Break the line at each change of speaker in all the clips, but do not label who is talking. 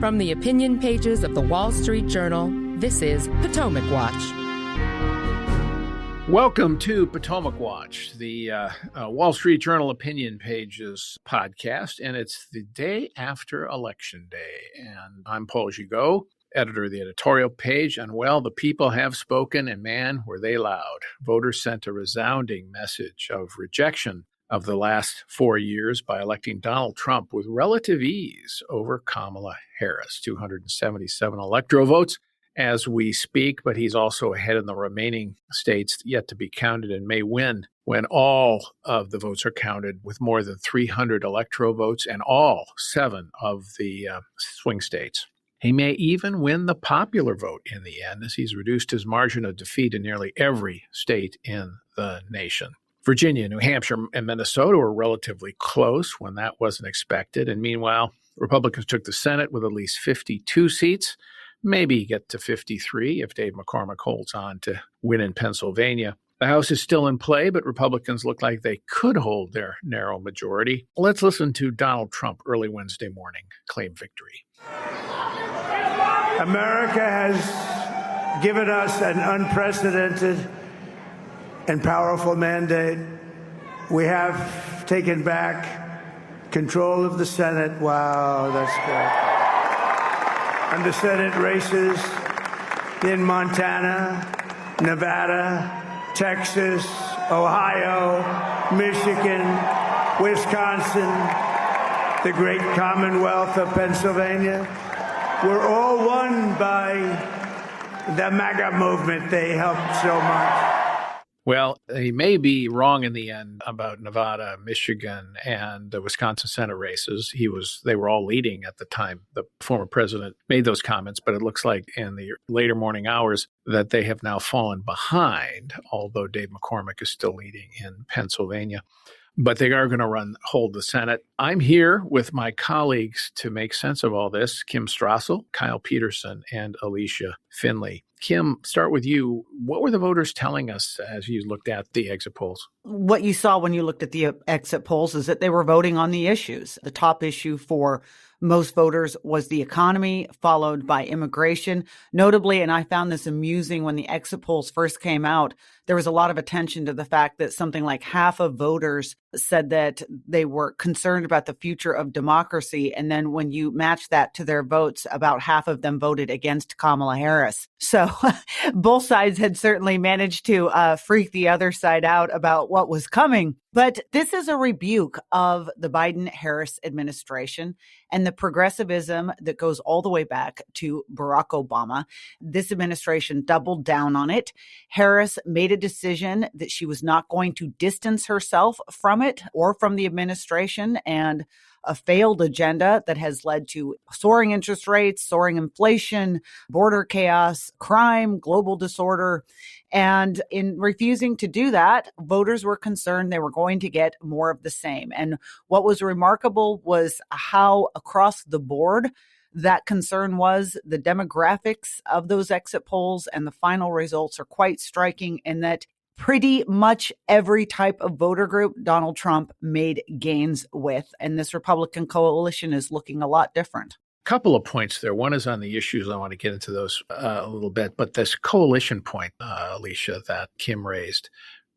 From the opinion pages of the Wall Street Journal, this is Potomac Watch.
Welcome to Potomac Watch, the Wall Street Journal opinion pages podcast, and it's the day after Election Day. And I'm Paul Gigot, editor of the editorial page, and well, the people have spoken, and man, were they loud. Voters sent a resounding message of rejection of the last 4 years by electing Donald Trump with relative ease over Kamala Harris, 277 electoral votes as we speak, but he's also ahead in the remaining states yet to be counted and may win when all of the votes are counted with more than 300 electoral votes and all 7 of the swing states. He may even win the popular vote in the end, as he's reduced his margin of defeat in nearly every state in the nation. Virginia, New Hampshire, and Minnesota were relatively close when that wasn't expected. And meanwhile, Republicans took the Senate with at least 52 seats, maybe get to 53 if Dave McCormick holds on to win in Pennsylvania. The House is still in play, but Republicans look like they could hold their narrow majority. Let's listen to Donald Trump early Wednesday morning claim victory.
America has given us an unprecedented and powerful mandate. We have taken back control of the Senate. Wow, that's good. And the Senate races in Montana, Nevada, Texas, Ohio, Michigan, Wisconsin, the great Commonwealth of Pennsylvania, were all won by the MAGA movement. They helped so much.
Well, he may be wrong in the end about Nevada, Michigan, and the Wisconsin Senate races. They were all leading at the time the former president made those comments, but it looks like in the later morning hours that they have now fallen behind, although Dave McCormick is still leading in Pennsylvania. But they are going to hold the Senate. I'm here with my colleagues to make sense of all this, Kim Strassel, Kyle Peterson, and Alicia Finley. Kim, start with you. What were the voters telling us as you looked at the exit polls?
What you saw when you looked at the exit polls is that they were voting on the issues. The top issue for most voters was the economy, followed by immigration. Notably, and I found this amusing, when the exit polls first came out, there was a lot of attention to the fact that something like half of voters said that they were concerned about the future of democracy. And then when you match that to their votes, about half of them voted against Kamala Harris. So both sides had certainly managed to freak the other side out about what was coming. But this is a rebuke of the Biden-Harris administration and the progressivism that goes all the way back to Barack Obama. This administration doubled down on it. Harris made a decision that she was not going to distance herself from it or from the administration, and a failed agenda that has led to soaring interest rates, soaring inflation, border chaos, crime, global disorder. And in refusing to do that, voters were concerned they were going to get more of the same. And what was remarkable was how across the board that concern was. The demographics of those exit polls and the final results are quite striking in that pretty much every type of voter group Donald Trump made gains with. And this Republican coalition is looking a lot different.
Couple of points there. One is on the issues. I want to get into those a little bit. But this coalition point, Alicia, that Kim raised,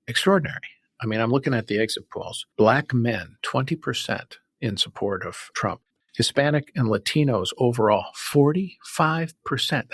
extraordinary. I mean, I'm looking at the exit polls. Black men, 20% in support of Trump. Hispanic and Latinos overall, 45%.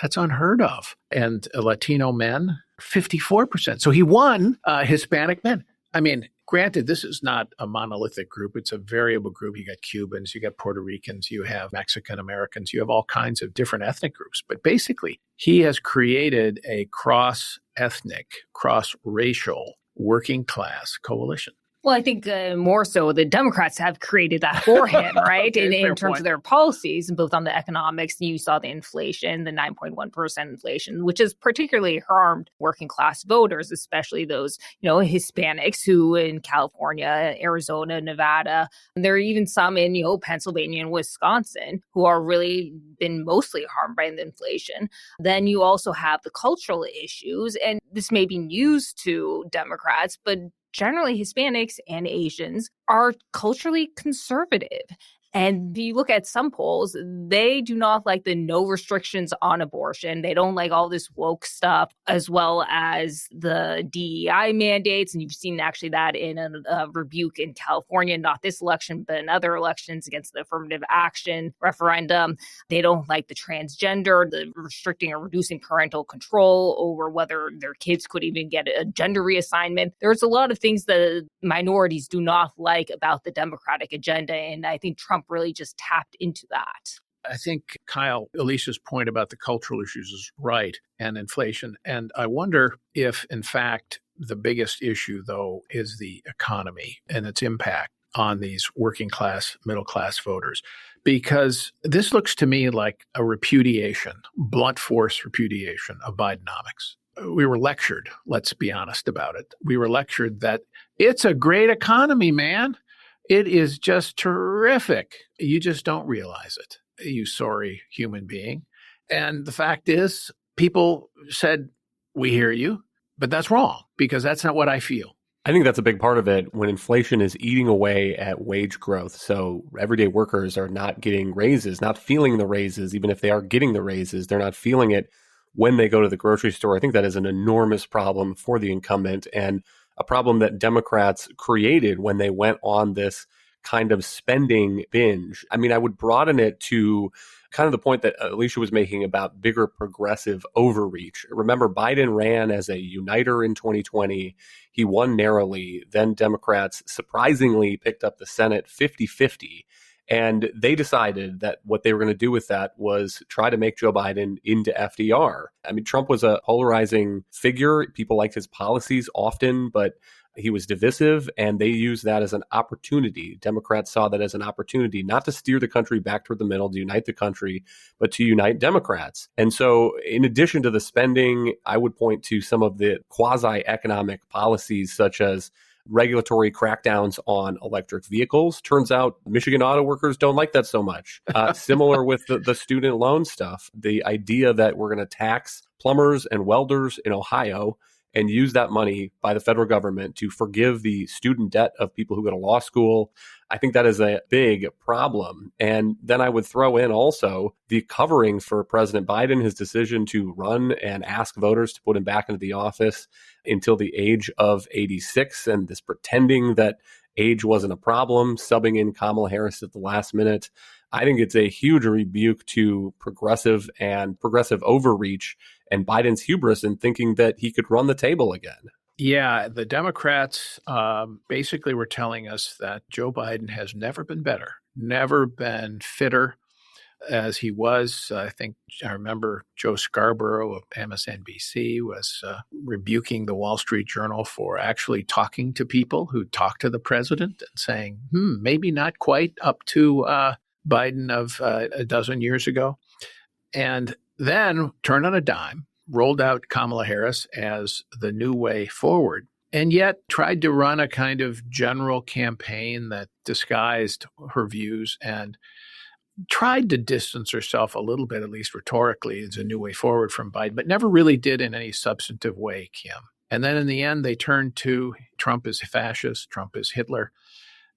That's unheard of. And Latino men, 54%. So he won Hispanic men. I mean, granted, this is not a monolithic group. It's a variable group. You got Cubans, you got Puerto Ricans, you have Mexican Americans, you have all kinds of different ethnic groups. But basically, he has created a cross-ethnic, cross-racial, working class coalition.
Well, I think more so the Democrats have created that for him, right?
Okay,
in terms of their policies, both on the economics. You saw the inflation, the 9.1% inflation, which has particularly harmed working class voters, especially those, Hispanics who in California, Arizona, Nevada. And there are even some in, Pennsylvania and Wisconsin who are really been mostly harmed by the inflation. Then you also have the cultural issues, and this may be news to Democrats, but generally, Hispanics and Asians are culturally conservative. And if you look at some polls, they do not like the no restrictions on abortion. They don't like all this woke stuff, as well as the DEI mandates. And you've seen actually that in a rebuke in California, not this election, but in other elections against the affirmative action referendum. They don't like the transgender, the restricting or reducing parental control over whether their kids could even get a gender reassignment. There's a lot of things that minorities do not like about the Democratic agenda. And I think Trump really just tapped into that.
I think, Kyle, Alicia's point about the cultural issues is right, and inflation. And I wonder if, in fact, the biggest issue, though, is the economy and its impact on these working class, middle class voters. Because this looks to me like a repudiation, blunt force repudiation of Bidenomics. We were lectured, let's be honest about it. We were lectured that it's a great economy, man. It is just terrific. You just don't realize it, you sorry human being. And the fact is, people said, we hear you, but that's wrong because that's not what I feel.
I think that's a big part of it when inflation is eating away at wage growth. So everyday workers are not getting raises, not feeling the raises. Even if they are getting the raises, they're not feeling it when they go to the grocery store. I think that is an enormous problem for the incumbent and a problem that Democrats created when they went on this kind of spending binge. I mean, I would broaden it to kind of the point that Alicia was making about bigger progressive overreach. Remember, Biden ran as a uniter in 2020. He won narrowly. Then Democrats surprisingly picked up the Senate 50-50. And they decided that what they were going to do with that was try to make Joe Biden into FDR. I mean, Trump was a polarizing figure. People liked his policies often, but he was divisive, and they used that as an opportunity. Democrats saw that as an opportunity not to steer the country back toward the middle, to unite the country, but to unite Democrats. And so in addition to the spending, I would point to some of the quasi-economic policies such as regulatory crackdowns on electric vehicles. Turns out Michigan auto workers don't like that so much. Similar with the student loan stuff, the idea that we're going to tax plumbers and welders in Ohio and use that money by the federal government to forgive the student debt of people who go to law school. I think that is a big problem. And then I would throw in also the covering for President Biden, his decision to run and ask voters to put him back into the office until the age of 86, and this pretending that age wasn't a problem, subbing in Kamala Harris at the last minute. I think it's a huge rebuke to progressive overreach and Biden's hubris in thinking that he could run the table again.
Yeah, the Democrats basically were telling us that Joe Biden has never been better, never been fitter as he was. I remember Joe Scarborough of MSNBC was rebuking the Wall Street Journal for actually talking to people who talked to the president and saying, maybe not quite up to Biden of a dozen years ago. And then turned on a dime, rolled out Kamala Harris as the new way forward, and yet tried to run a kind of general campaign that disguised her views and tried to distance herself a little bit, at least rhetorically, as a new way forward from Biden, but never really did in any substantive way, Kim. And then in the end, they turned to Trump is fascist, Trump is Hitler.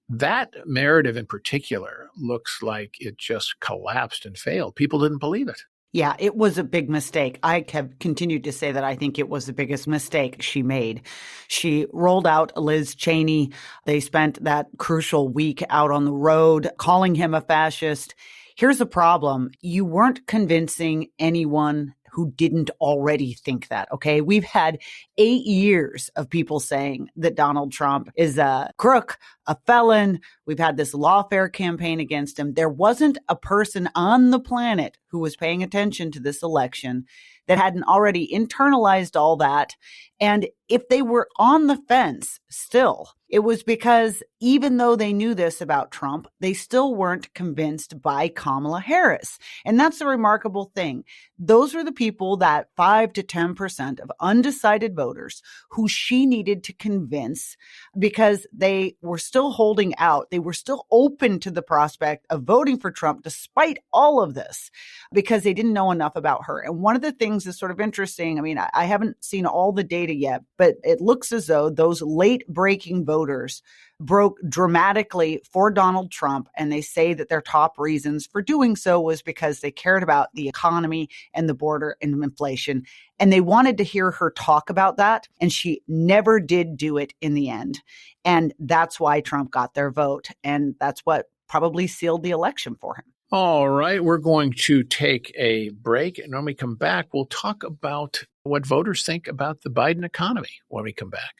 That narrative in particular looks like it just collapsed and failed. People didn't believe it.
Yeah, it was a big mistake. I have continued to say that I think it was the biggest mistake she made. She rolled out Liz Cheney. They spent that crucial week out on the road calling him a fascist. Here's the problem. You weren't convincing anyone who didn't already think that, okay? We've had 8 years of people saying that Donald Trump is a crook, a felon. We've had this lawfare campaign against him. There wasn't a person on the planet who was paying attention to this election that hadn't already internalized all that. And if they were on the fence still, it was because even though they knew this about Trump, they still weren't convinced by Kamala Harris. And that's the remarkable thing. Those are the people, that 5 to 10% of undecided voters who she needed to convince, because they were still holding out. They were still open to the prospect of voting for Trump despite all of this, because they didn't know enough about her. And one of the things that's sort of interesting, I mean, I haven't seen all the data yet, but it looks as though those late breaking voters broke dramatically for Donald Trump. And they say that their top reasons for doing so was because they cared about the economy and the border and inflation. And they wanted to hear her talk about that. And she never did do it in the end. And that's why Trump got their vote. And that's what probably sealed the election for him.
All right, we're going to take a break. And when we come back, we'll talk about what voters think about the Biden economy when we come back.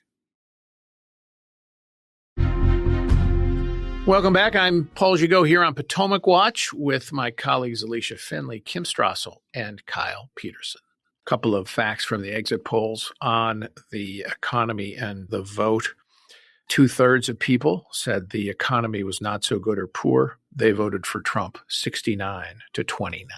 Welcome back. I'm Paul Gigot here on Potomac Watch with my colleagues Alicia Finley, Kim Strassel, and Kyle Peterson. A couple of facts from the exit polls on the economy and the vote. 2/3 of people said the economy was not so good or poor. They voted for Trump 69 to 29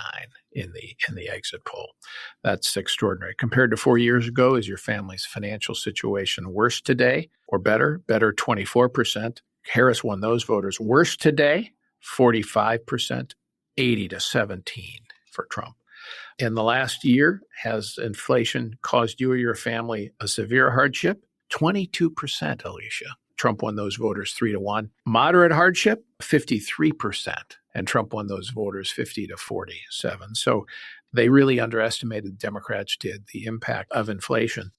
in the exit poll. That's extraordinary. Compared to 4 years ago, is your family's financial situation worse today or better? Better 24%. Harris won those voters. Worse today, 45%, 80 to 17 for Trump. In the last year, has inflation caused you or your family a severe hardship? 22%, Alicia. Trump won those voters 3-1. Moderate hardship, 53%. And Trump won those voters 50 to 47. So they really underestimated, Democrats did, the impact of inflation.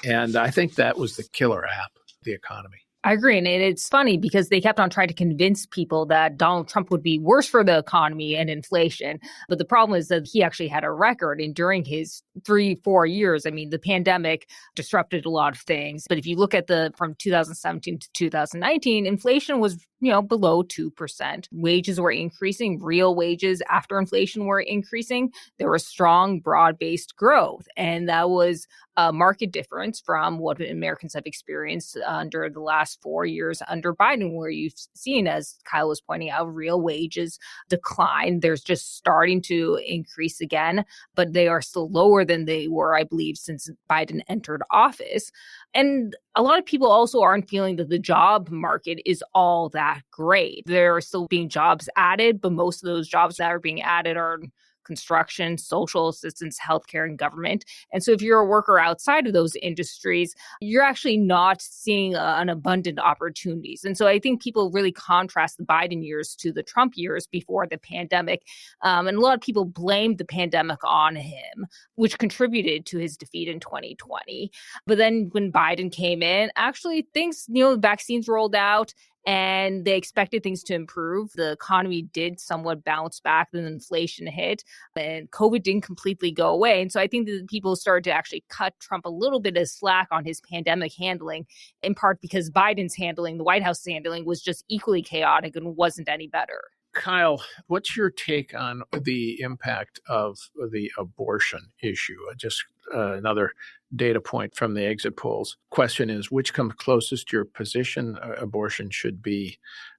And I think that was the killer app, the economy.
I agree. And it's funny because they kept on trying to convince people that Donald Trump would be worse for the economy and inflation. But the problem is that he actually had a record. And during his 3-4 years, I mean, the pandemic disrupted a lot of things. But if you look at from 2017 to 2019, inflation was, below 2%. Wages were increasing. Real wages after inflation were increasing. There was strong, broad-based growth. And that was a marked difference from what Americans have experienced under the last 4 years under Biden, where you've seen, as Kyle was pointing out, real wages decline. There's just starting to increase again, but they are still lower than they were, I believe, since Biden entered office. And a lot of people also aren't feeling that the job market is all that great. There are still being jobs added, but most of those jobs that are being added are construction, social assistance, healthcare, and government. And so if you're a worker outside of those industries, you're actually not seeing an abundant opportunities. And so I think people really contrast the Biden years to the Trump years before the pandemic. And a lot of people blamed the pandemic on him, which contributed to his defeat in 2020. But then when Biden came in, actually things, the vaccines rolled out, and they expected things to improve. The economy did somewhat bounce back, then inflation hit, and COVID didn't completely go away. And so I think that people started to actually cut Trump a little bit of slack on his pandemic handling, in part because Biden's handling, the White House's handling, was just equally chaotic and wasn't any better.
Kyle, what's your take on the impact of the abortion issue? Just another data point from the exit polls. Question is, which comes closest to your position? Abortion should be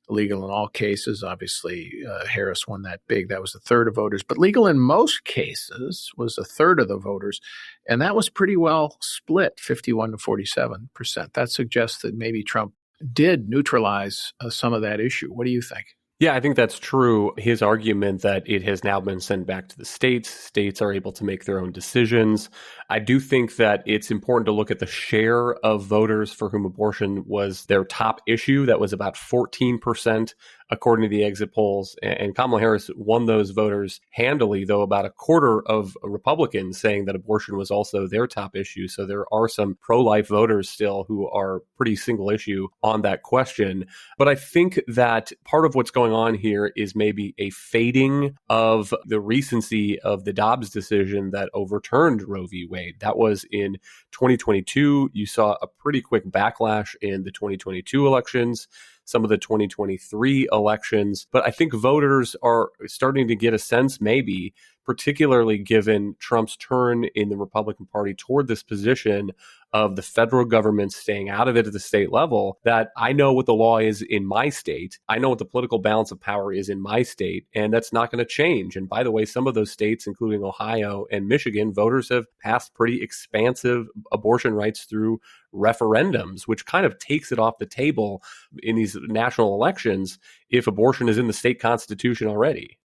legal in all cases. Obviously, Harris won that big. That was a third of voters. But legal in most cases was a third of the voters. And that was pretty well split, 51 to 47%. That suggests that maybe Trump did neutralize some of that issue. What do you think?
Yeah, I think that's true. His argument that it has now been sent back to the states. States are able to make their own decisions. I do think that it's important to look at the share of voters for whom abortion was their top issue. That was about 14%, according to the exit polls. And Kamala Harris won those voters handily, though about a quarter of Republicans saying that abortion was also their top issue. So there are some pro-life voters still who are pretty single issue on that question. But I think that part of what's going on here is maybe a fading of the recency of the Dobbs decision that overturned Roe v. Wade. That was in 2022. You saw a pretty quick backlash in the 2022 elections, some of the 2023 elections. But I think voters are starting to get a sense, maybe, particularly given Trump's turn in the Republican Party toward this position of the federal government staying out of it at the state level, that I know what the law is in my state. I know what the political balance of power is in my state, and that's not going to change. And by the way, some of those states, including Ohio and Michigan, voters have passed pretty expansive abortion rights through referendums, which kind of takes it off the table in these national elections if abortion is in the state constitution already.